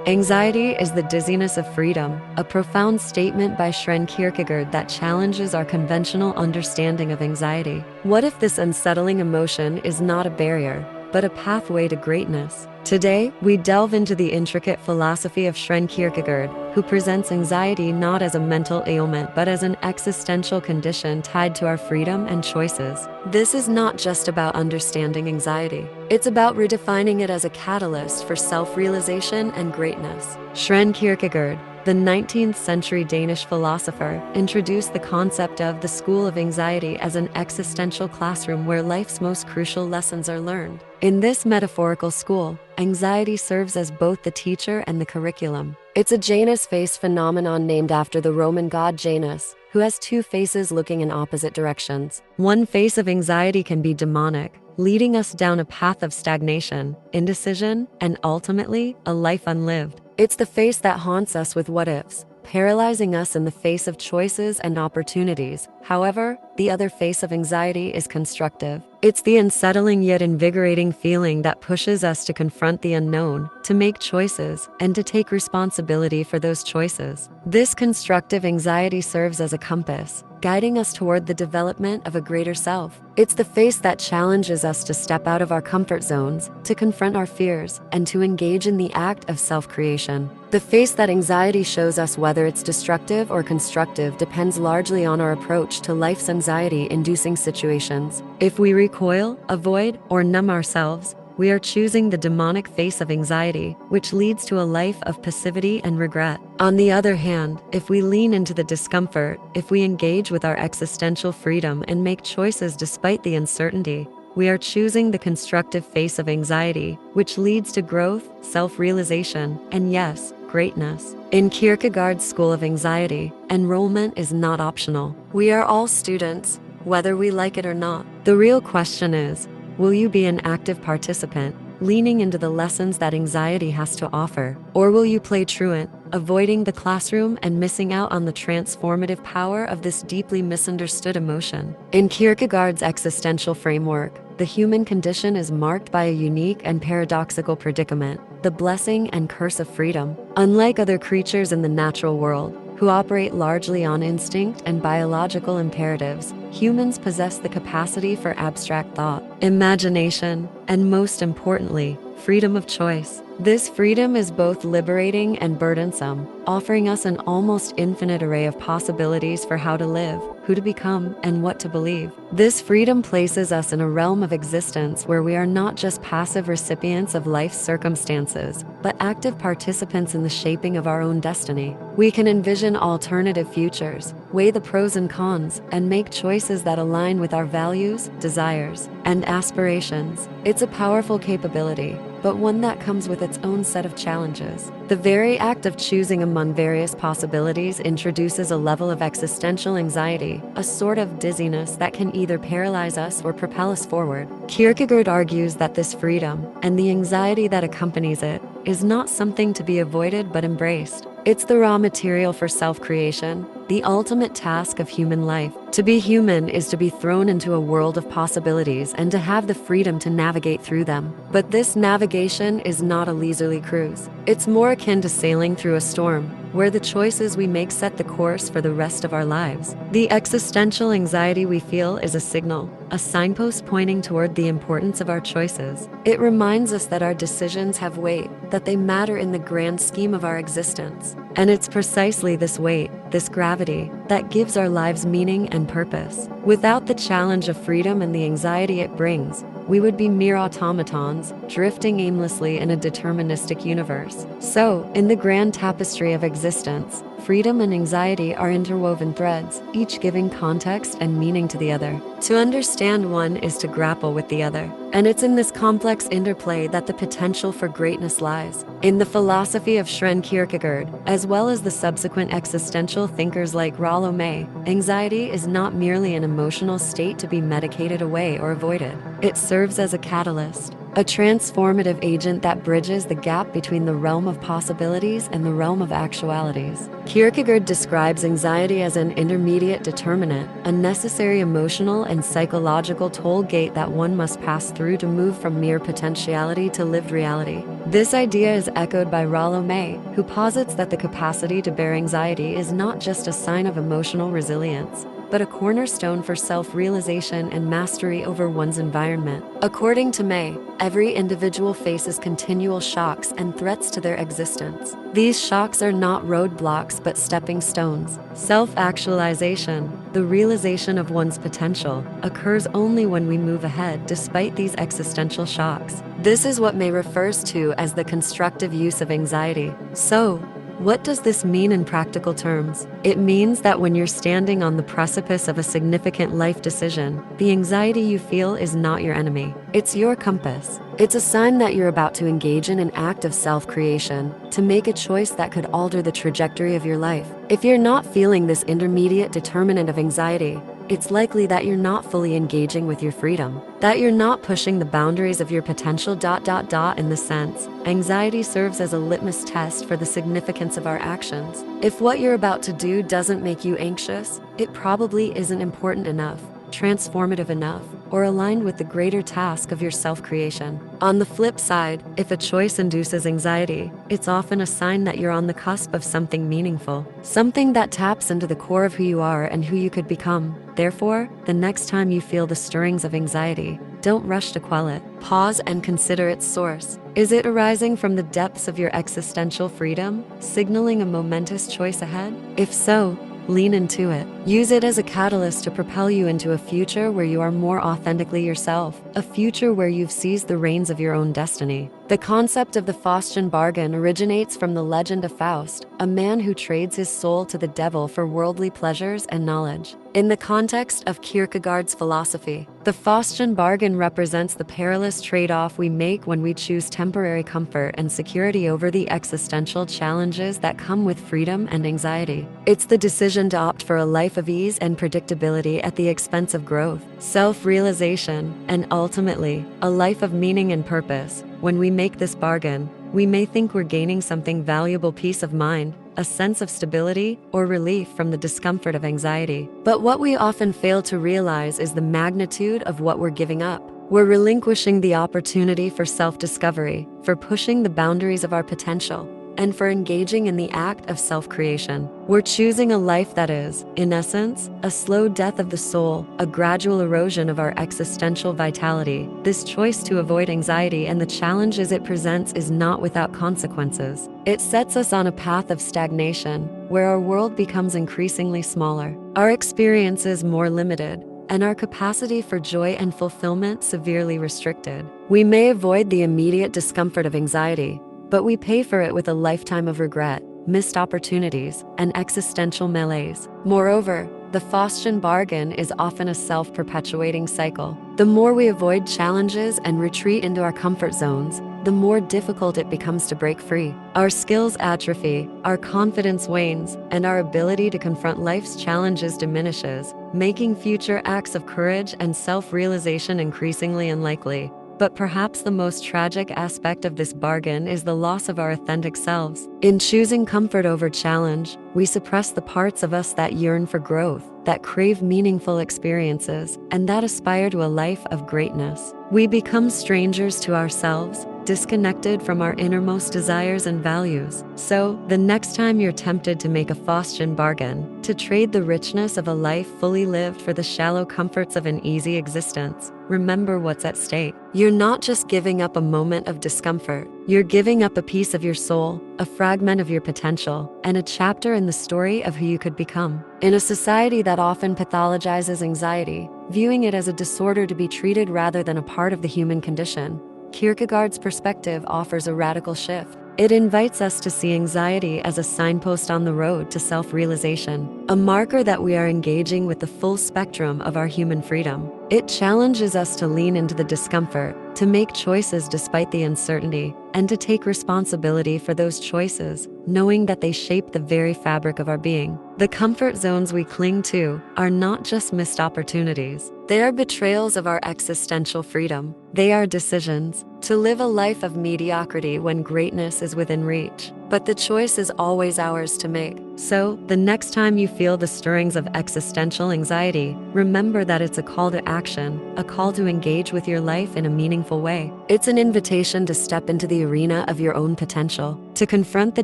Anxiety is the dizziness of freedom, a profound statement by Søren Kierkegaard that challenges our conventional understanding of anxiety. What if this unsettling emotion is not a barrier, but a pathway to greatness? Today, we delve into the intricate philosophy of Søren Kierkegaard, who presents anxiety not as a mental ailment but as an existential condition tied to our freedom and choices. This is not just about understanding anxiety. It's about redefining it as a catalyst for self-realization and greatness. Søren Kierkegaard, the 19th century Danish philosopher, introduced the concept of the school of anxiety as an existential classroom where life's most crucial lessons are learned. In this metaphorical school, anxiety serves as both the teacher and the curriculum. It's a Janus face phenomenon named after the Roman god Janus, who has two faces looking in opposite directions. One face of anxiety can be demonic, leading us down a path of stagnation, indecision, and ultimately, a life unlived. It's the face that haunts us with what-ifs, paralyzing us in the face of choices and opportunities. However, the other face of anxiety is constructive. It's the unsettling yet invigorating feeling that pushes us to confront the unknown, to make choices, and to take responsibility for those choices. This constructive anxiety serves as a compass, guiding us toward the development of a greater self. It's the face that challenges us to step out of our comfort zones, to confront our fears, and to engage in the act of self-creation. The face that anxiety shows us, whether it's destructive or constructive, depends largely on our approach to life's anxiety-inducing situations. If we recoil, avoid, or numb ourselves, we are choosing the demonic face of anxiety, which leads to a life of passivity and regret. On the other hand, if we lean into the discomfort, if we engage with our existential freedom and make choices despite the uncertainty, we are choosing the constructive face of anxiety, which leads to growth, self-realization, and yes, greatness. In Kierkegaard's school of anxiety, enrollment is not optional. We are all students, whether we like it or not. The real question is, will you be an active participant, leaning into the lessons that anxiety has to offer? Or will you play truant, avoiding the classroom and missing out on the transformative power of this deeply misunderstood emotion? In Kierkegaard's existential framework, the human condition is marked by a unique and paradoxical predicament, the blessing and curse of freedom. Unlike other creatures in the natural world, who operate largely on instinct and biological imperatives, humans possess the capacity for abstract thought, imagination, and most importantly, freedom of choice. This freedom is both liberating and burdensome, offering us an almost infinite array of possibilities for how to live, who to become, and what to believe. This freedom places us in a realm of existence where we are not just passive recipients of life's circumstances, but active participants in the shaping of our own destiny. We can envision alternative futures, weigh the pros and cons, and make choices that align with our values, desires, and aspirations. It's a powerful capability, but one that comes with its own set of challenges. The very act of choosing among various possibilities introduces a level of existential anxiety, a sort of dizziness that can either paralyze us or propel us forward. Kierkegaard argues that this freedom, and the anxiety that accompanies it, is not something to be avoided but embraced. It's the raw material for self-creation, the ultimate task of human life. To be human is to be thrown into a world of possibilities and to have the freedom to navigate through them. But this navigation is not a leisurely cruise. It's more akin to sailing through a storm, where the choices we make set the course for the rest of our lives. The existential anxiety we feel is a signal, a signpost pointing toward the importance of our choices. It reminds us that our decisions have weight, that they matter in the grand scheme of our existence. And it's precisely this weight, this gravity, that gives our lives meaning and purpose. Without the challenge of freedom and the anxiety it brings, we would be mere automatons, drifting aimlessly in a deterministic universe. So, in the grand tapestry of existence, freedom and anxiety are interwoven threads, each giving context and meaning to the other. To understand one is to grapple with the other. And it's in this complex interplay that the potential for greatness lies. In the philosophy of Søren Kierkegaard, as well as the subsequent existential thinkers like Rollo May, anxiety is not merely an emotional state to be medicated away or avoided. It serves as a catalyst, a transformative agent that bridges the gap between the realm of possibilities and the realm of actualities. Kierkegaard describes anxiety as an intermediate determinant, a necessary emotional and psychological toll gate that one must pass through to move from mere potentiality to lived reality. This idea is echoed by Rollo May, who posits that the capacity to bear anxiety is not just a sign of emotional resilience, but a cornerstone for self-realization and mastery over one's environment. According to May, every individual faces continual shocks and threats to their existence. These shocks are not roadblocks but stepping stones. Self-actualization, the realization of one's potential, occurs only when we move ahead despite these existential shocks. This is what May refers to as the constructive use of anxiety. So, what does this mean in practical terms? It means that when you're standing on the precipice of a significant life decision, the anxiety you feel is not your enemy. It's your compass. It's a sign that you're about to engage in an act of self-creation, to make a choice that could alter the trajectory of your life. If you're not feeling this intermediate determinant of anxiety, it's likely that you're not fully engaging with your freedom, that you're not pushing the boundaries of your potential. In the sense, anxiety serves as a litmus test for the significance of our actions. If what you're about to do doesn't make you anxious, it probably isn't important enough, transformative enough, or aligned with the greater task of your self-creation. On the flip side, if a choice induces anxiety, it's often a sign that you're on the cusp of something meaningful, something that taps into the core of who you are and who you could become. Therefore, the next time you feel the stirrings of anxiety, don't rush to quell it. Pause and consider its source. Is it arising from the depths of your existential freedom, signaling a momentous choice ahead? If so, lean into it. Use it as a catalyst to propel you into a future where you are more authentically yourself, a future where you've seized the reins of your own destiny. The concept of the Faustian bargain originates from the legend of Faust, a man who trades his soul to the devil for worldly pleasures and knowledge. In the context of Kierkegaard's philosophy, the Faustian bargain represents the perilous trade-off we make when we choose temporary comfort and security over the existential challenges that come with freedom and anxiety. It's the decision to opt for a life of ease and predictability at the expense of growth, self-realization, and ultimately, a life of meaning and purpose. When we make this bargain, we may think we're gaining something valuable: peace of mind, a sense of stability, or relief from the discomfort of anxiety. But what we often fail to realize is the magnitude of what we're giving up. We're relinquishing the opportunity for self-discovery, for pushing the boundaries of our potential, and for engaging in the act of self-creation. We're choosing a life that is, in essence, a slow death of the soul, a gradual erosion of our existential vitality. This choice to avoid anxiety and the challenges it presents is not without consequences. It sets us on a path of stagnation, where our world becomes increasingly smaller, our experiences more limited, and our capacity for joy and fulfillment severely restricted. We may avoid the immediate discomfort of anxiety, but we pay for it with a lifetime of regret, missed opportunities, and existential malaise. Moreover, the Faustian bargain is often a self-perpetuating cycle. The more we avoid challenges and retreat into our comfort zones, the more difficult it becomes to break free. Our skills atrophy, our confidence wanes, and our ability to confront life's challenges diminishes, making future acts of courage and self-realization increasingly unlikely. But perhaps the most tragic aspect of this bargain is the loss of our authentic selves. In choosing comfort over challenge, we suppress the parts of us that yearn for growth, that crave meaningful experiences, and that aspire to a life of greatness. We become strangers to ourselves, disconnected from our innermost desires and values. So, the next time you're tempted to make a Faustian bargain, to trade the richness of a life fully lived for the shallow comforts of an easy existence, remember what's at stake. You're not just giving up a moment of discomfort. You're giving up a piece of your soul, a fragment of your potential, and a chapter in the story of who you could become. In a society that often pathologizes anxiety, viewing it as a disorder to be treated rather than a part of the human condition, Kierkegaard's perspective offers a radical shift. It invites us to see anxiety as a signpost on the road to self-realization, a marker that we are engaging with the full spectrum of our human freedom. It challenges us to lean into the discomfort, to make choices despite the uncertainty, and to take responsibility for those choices, knowing that they shape the very fabric of our being. The comfort zones we cling to are not just missed opportunities. They are betrayals of our existential freedom. They are decisions to live a life of mediocrity when greatness is within reach. But the choice is always ours to make. So, the next time you feel the stirrings of existential anxiety, remember that it's a call to action, a call to engage with your life in a meaningful way. It's an invitation to step into the arena of your own potential, to confront the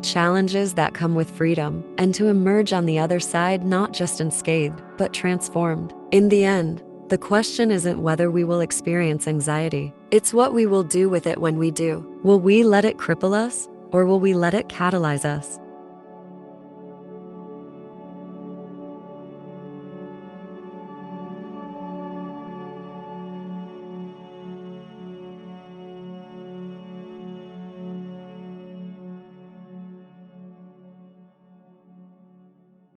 challenges that come with freedom, and to emerge on the other side not just unscathed, but transformed. In the end, the question isn't whether we will experience anxiety. It's what we will do with it when we do. Will we let it cripple us, or will we let it catalyze us?